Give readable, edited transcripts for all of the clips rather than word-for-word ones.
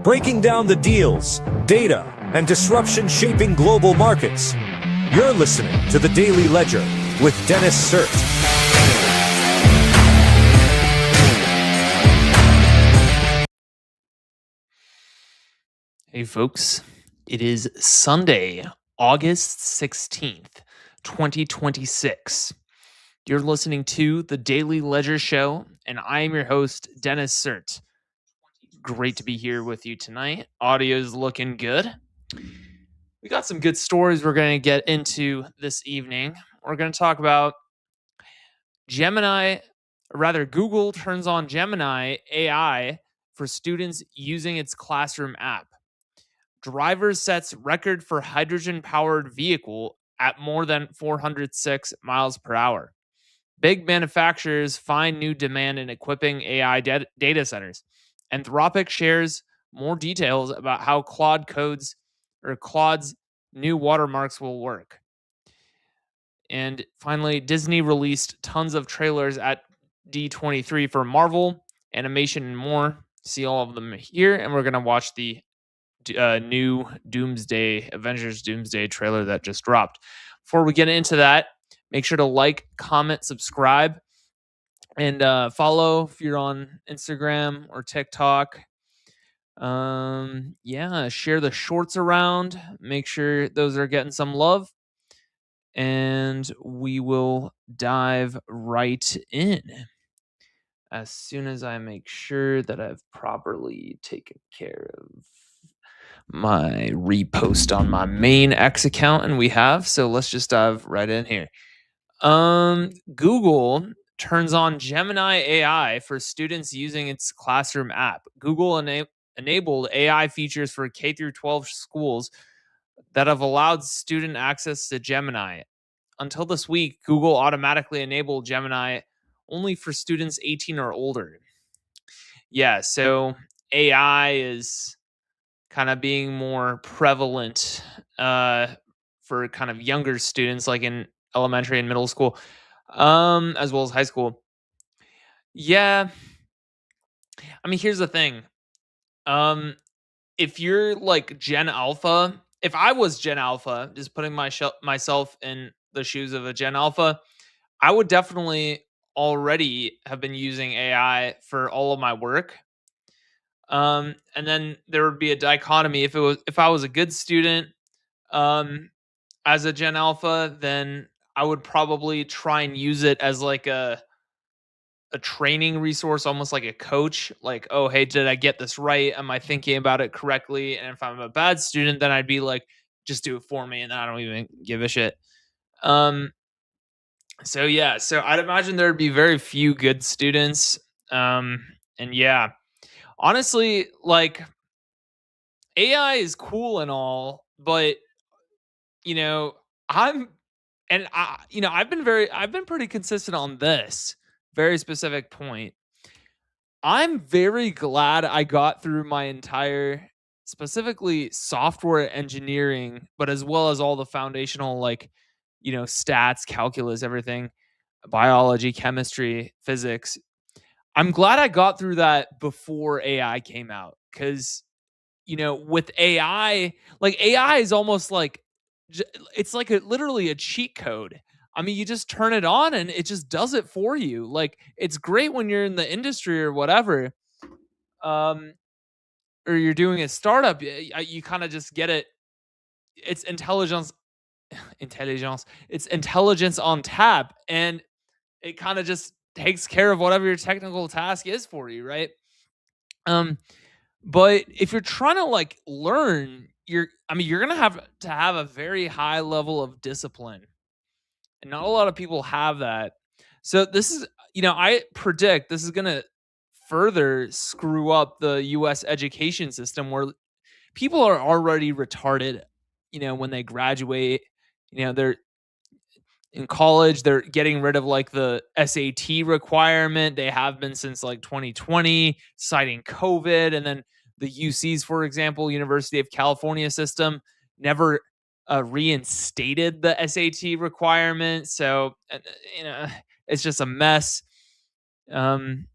breaking down the deals, data, and disruption shaping global markets. You're listening to The Daily Ledger with Dennis Sert. Hey folks, it is Sunday, August 16th, 2026. You're listening to The Daily Ledger Show, and I am your host, Dennis Sert. Great to be here with you tonight. Audio's looking good. We got some good stories we're going to get into this evening. We're going to talk about Google turns on Gemini AI for students using its classroom app. Driver sets record for hydrogen-powered vehicle at more than 406 miles per hour. Big manufacturers find new demand in equipping AI data centers. Anthropic shares more details about how Claude's new watermarks will work. And finally, Disney released tons of trailers at D23 for Marvel, animation, and more. See all of them here, and we're going to watch the new Avengers Doomsday trailer that just dropped. Before we get into that, make sure to like, comment, subscribe, and follow if you're on Instagram or TikTok. Share the shorts around. Make sure those are getting some love. And we will dive right in as soon as I make sure that I've properly taken care of my repost on my main X account, and we have. So let's just dive right in here. Google turns on Gemini AI for students using its classroom app. Google enabled AI features for K through 12 schools that have allowed student access to Gemini. Until this week, Google automatically enabled Gemini only for students 18 or older. Yeah, so AI is kind of being more prevalent for kind of younger students, like in elementary and middle school, as well as high school. Yeah, I mean, here's the thing. If you're like Gen Alpha, if I was Gen Alpha, just putting myself in the shoes of a Gen Alpha, I would definitely already have been using AI for all of my work. And then there would be a dichotomy. If I was a good student, as a Gen Alpha, then I would probably try and use it as like a training resource, almost like a coach. Like, oh, hey, did I get this right? Am I thinking about it correctly? And if I'm a bad student, then I'd be like, just do it for me, and I don't even give a shit. So I'd imagine there'd be very few good students. And yeah, honestly, like AI is cool and all, but I've been pretty consistent on this very specific point. I'm very glad I got through my entire, specifically software engineering, but as well as all the foundational, stats, calculus, everything, biology, chemistry, physics. I'm glad I got through that before AI came out, because with AI, like AI is almost like, it's like literally a cheat code. I mean, you just turn it on and it just does it for you. Like, it's great when you're in the industry or whatever, or you're doing a startup. You kind of just get it. It's intelligence. It's intelligence on tap, and it kind of just takes care of whatever your technical task is for you, right? But if you're trying to learn, you're gonna have to have a very high level of discipline, and not a lot of people have that. So this is, I predict this is gonna further screw up the U.S. education system, where people are already retarded. When they graduate, they're in college, they're getting rid of the SAT requirement. They have been since 2020, citing COVID. And then the UCs, for example, University of California system, never reinstated the SAT requirement. So, it's just a mess. And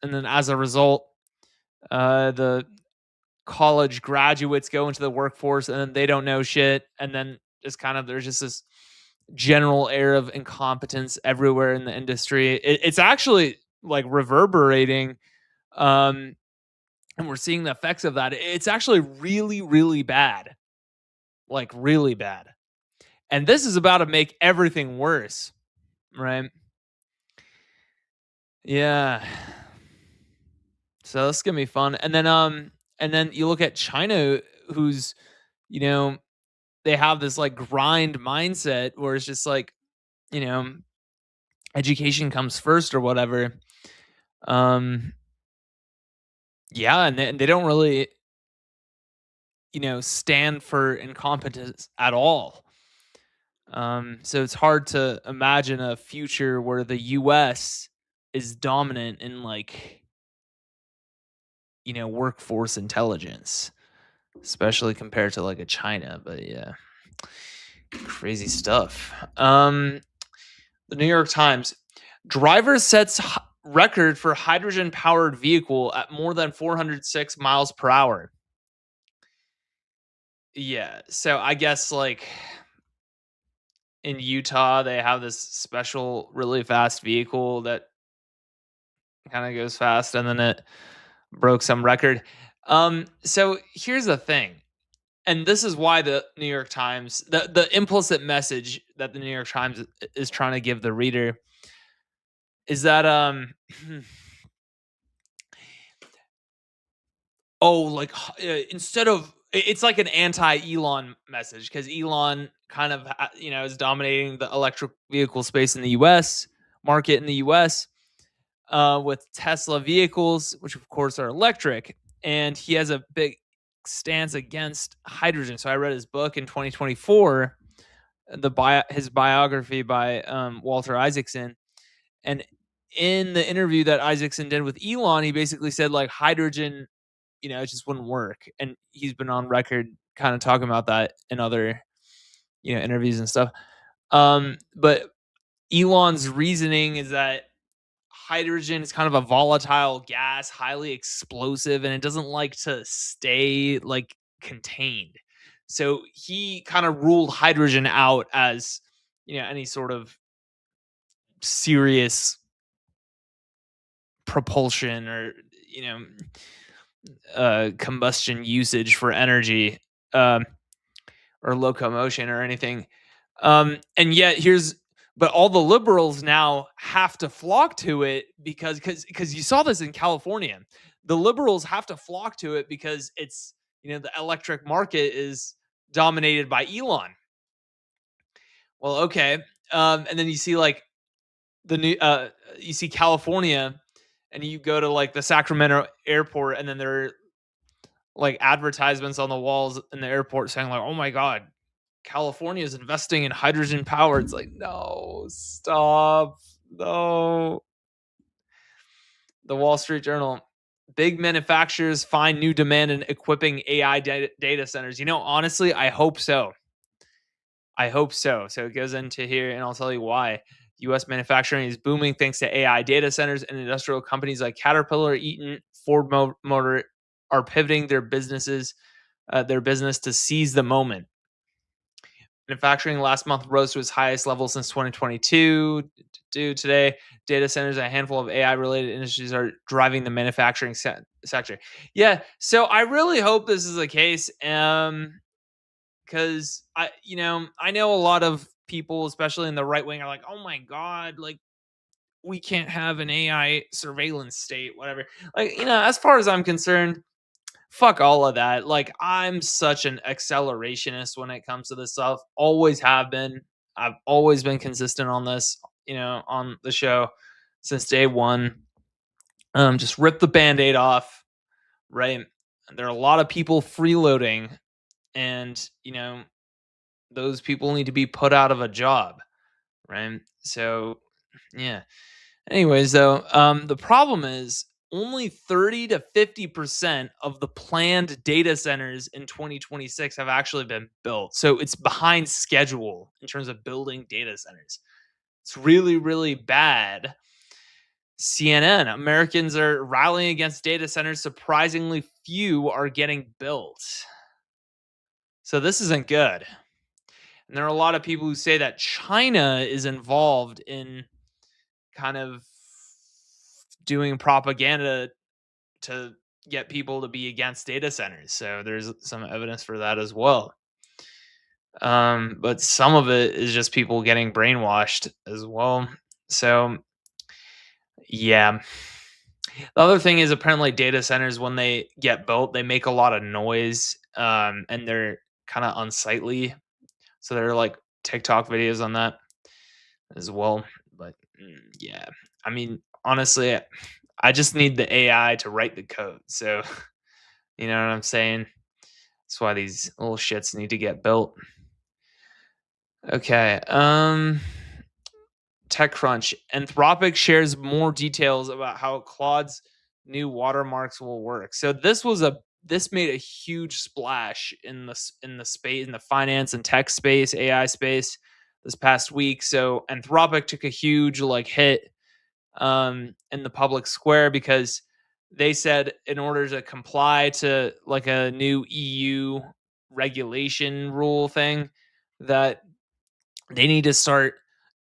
then as a result, the college graduates go into the workforce and then they don't know shit, and then just kind of there's just this general air of incompetence everywhere in the industry. It's actually like reverberating, um, and we're seeing the effects of that. It's actually really, really bad, like really bad. And this is about to make everything worse, right? Yeah. So this is gonna be fun. And then you look at China, who's, you know, they have this like grind mindset where it's just like, you know, education comes first or whatever. Um, yeah, and they don't really, stand for incompetence at all. So it's hard to imagine a future where the US is dominant in like, workforce intelligence, especially compared to like a China. But yeah, crazy stuff. The New York Times, driver sets record for hydrogen powered vehicle at more than 406 miles per hour. Yeah, so I guess like in Utah they have this special really fast vehicle that kind of goes fast, and then it broke some record. So here's the thing. And this is why the New York Times, the implicit message that the New York Times is trying to give the reader is that oh, like instead of it's like an anti-Elon message, because Elon kind of is dominating the electric vehicle space in the U.S. market in the U.S. With Tesla vehicles, which of course are electric, and he has a big stance against hydrogen. So I read his book in 2024, his biography by Walter Isaacson, and in the interview that Isaacson did with Elon, he basically said like hydrogen, it just wouldn't work, and he's been on record kind of talking about that in other interviews and stuff. But Elon's reasoning is that hydrogen is kind of a volatile gas, highly explosive, and it doesn't like to stay like contained. So he kind of ruled hydrogen out as any sort of serious propulsion or you know combustion usage for energy, um, or locomotion or anything. And yet but all the liberals now have to flock to it because you saw this in California. The liberals have to flock to it because it's the electric market is dominated by Elon. Well, okay. And then you see like the new you see California, and you go to like the Sacramento airport, and then there are like advertisements on the walls in the airport saying like, "Oh my God, California is investing in hydrogen power." It's like, no, stop, no. The Wall Street Journal: big manufacturers find new demand in equipping AI data centers. Honestly, I hope so. I hope so. So it goes into here, and I'll tell you why. U.S. manufacturing is booming thanks to AI data centers, and industrial companies like Caterpillar, Eaton, Ford Motor are pivoting their business to seize the moment. Manufacturing last month rose to its highest level since 2022. Today, data centers and a handful of AI-related industries are driving the manufacturing sector. Yeah, so I really hope this is the case, because I know a lot of people, especially in the right wing, are like, "Oh my God, like we can't have an AI surveillance state, whatever." Like, as far as I'm concerned, fuck all of that. Like, I'm such an accelerationist when it comes to this stuff. Always have been. I've always been consistent on this, on the show since day one. Just rip the band-aid off, right? There are a lot of people freeloading, and those people need to be put out of a job, right? So, yeah. Anyways, though, the problem is only 30 to 50% of the planned data centers in 2026 have actually been built. So it's behind schedule in terms of building data centers. It's really, really bad. CNN, Americans are rallying against data centers. Surprisingly few are getting built. So this isn't good. And there are a lot of people who say that China is involved in kind of doing propaganda to get people to be against data centers. So there's some evidence for that as well. But some of it is just people getting brainwashed as well. So yeah. The other thing is apparently data centers, when they get built, they make a lot of noise, and they're kind of unsightly. So there are like TikTok videos on that as well. But yeah, I mean, honestly, I just need the AI to write the code. So you know what I'm saying? That's why these little shits need to get built. Okay. TechCrunch. Anthropic shares more details about how Claude's new watermarks will work. So this made a huge splash in the space, in the finance and tech space, AI space this past week. So Anthropic took a huge hit in the public square because they said in order to comply to like a new EU regulation rule thing that they need to start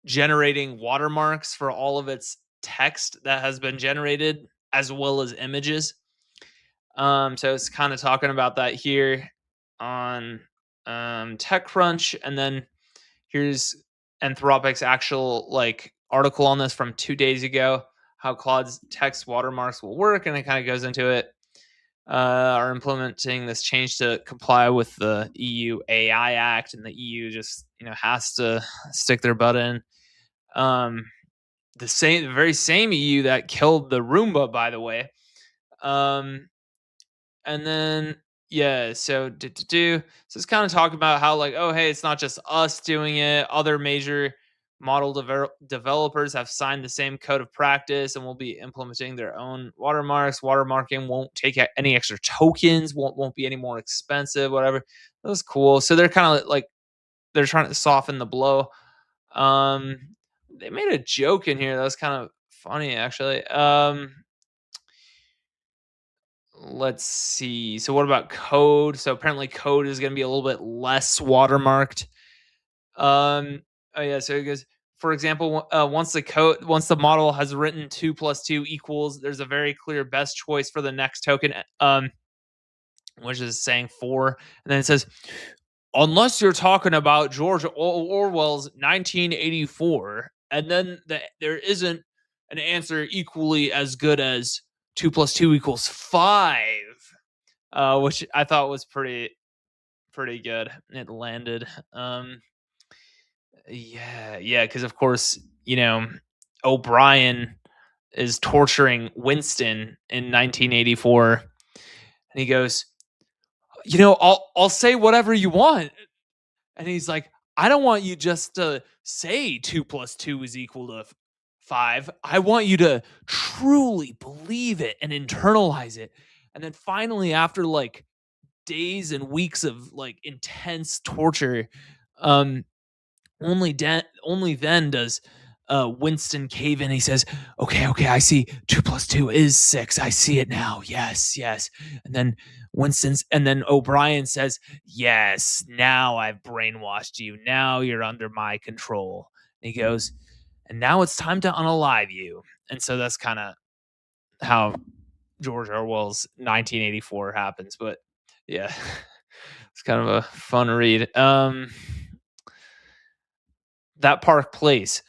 generating watermarks for all of its text that has been generated as well as images. So it's kind of talking about that here on TechCrunch, and then here's Anthropic's actual article on this from 2 days ago, how Claude's text watermarks will work, and it kind of goes into it. Are implementing this change to comply with the EU AI Act, and the EU just has to stick their butt in. The very same EU that killed the Roomba, by the way. And then so it's kind of talking about how oh hey, it's not just us doing it. Other major model developers have signed the same code of practice and will be implementing their own watermarks. Watermarking won't take any extra tokens, won't be any more expensive, whatever. That was cool. So they're kind of they're trying to soften the blow. They made a joke in here that was kind of funny, actually. Let's see. So what about code? So apparently code is going to be a little bit less watermarked. Oh yeah. So it goes, for example, once the model has written 2 + 2 equals, there's a very clear best choice for the next token, which is saying 4. And then it says, unless you're talking about George Orwell's 1984, and then there isn't an answer equally as good as 2 + 2 = 5, which I thought was pretty good. It landed. Because of course, O'Brien is torturing Winston in 1984, and he goes, I'll say whatever you want. And he's like, I don't want you just to say 2 + 2 = 5. I want you to truly believe it and internalize it. And then finally, after days and weeks of intense torture, only then does Winston cave in. He says, okay, I see 2 + 2 is 6. I see it now. Yes. And then O'Brien says, yes, now I've brainwashed you. Now you're under my control. And he goes, and now it's time to unalive you. And so that's kind of how George Orwell's 1984 happens. But yeah, it's kind of a fun read. That Park Place.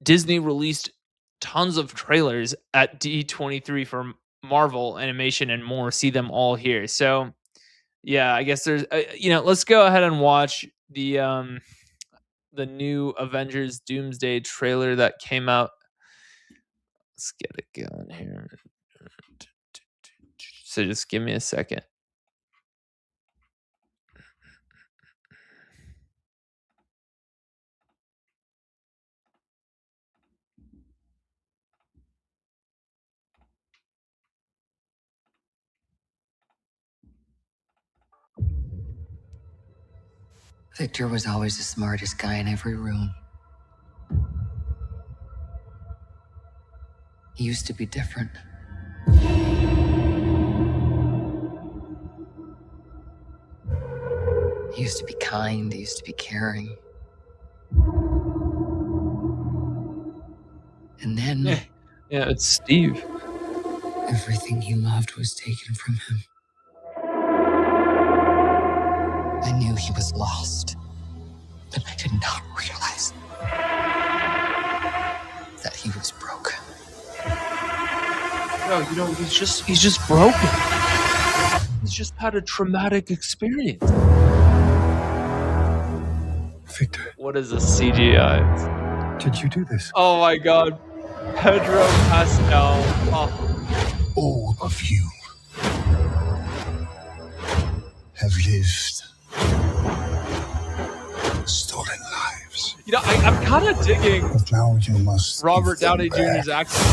Disney released tons of trailers at D23 for Marvel animation and more. See them all here. So yeah, I guess there's let's go ahead and watch the new Avengers Doomsday trailer that came out. Let's get it going here. So just give me a second. Victor was always the smartest guy in every room. He used to be different. He used to be kind, he used to be caring. And then Yeah, it's Steve. everything he loved was taken from him. I knew he was lost, but I did not realize that he was broken. No, he's just broken. He's just had a traumatic experience. Victor, What is a CGI? did you do this? Oh my god. Pedro Pascal. Oh, All of you have lived stolen lives. you know, I'm kind of digging But now you must Robert give them Downey back. Jr.'s accent.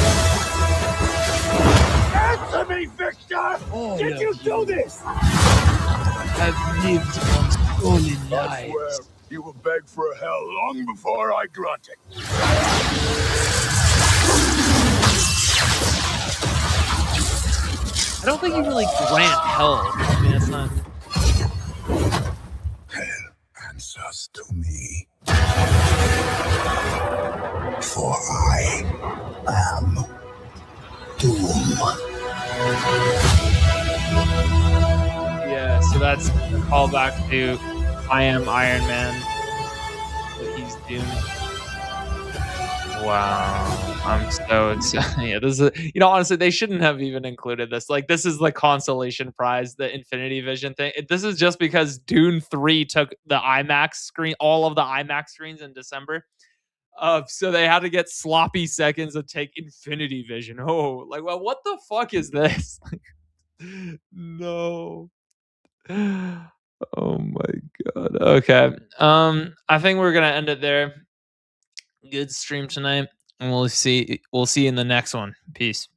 Answer me, Victor! Did you do this? Have lived on stolen lives. You will beg for hell long before I grant it. I don't think you really grant hell. I mean, it's not. Hell answers to me. For I am Doom. Yeah, so that's a callback to I Am Iron Man. But he's doomed. Wow, I'm so excited. Yeah, this is, honestly, they shouldn't have even included this. Like, this is the consolation prize, the Infinity Vision thing. This is just because Dune 3 took the IMAX screen, all of the IMAX screens in December. So they had to get sloppy seconds to take Infinity Vision. Oh, like, well, what the fuck is this? No. Oh my god. Okay. I think we're gonna end it there. Good stream tonight, and we'll see you in the next one. Peace.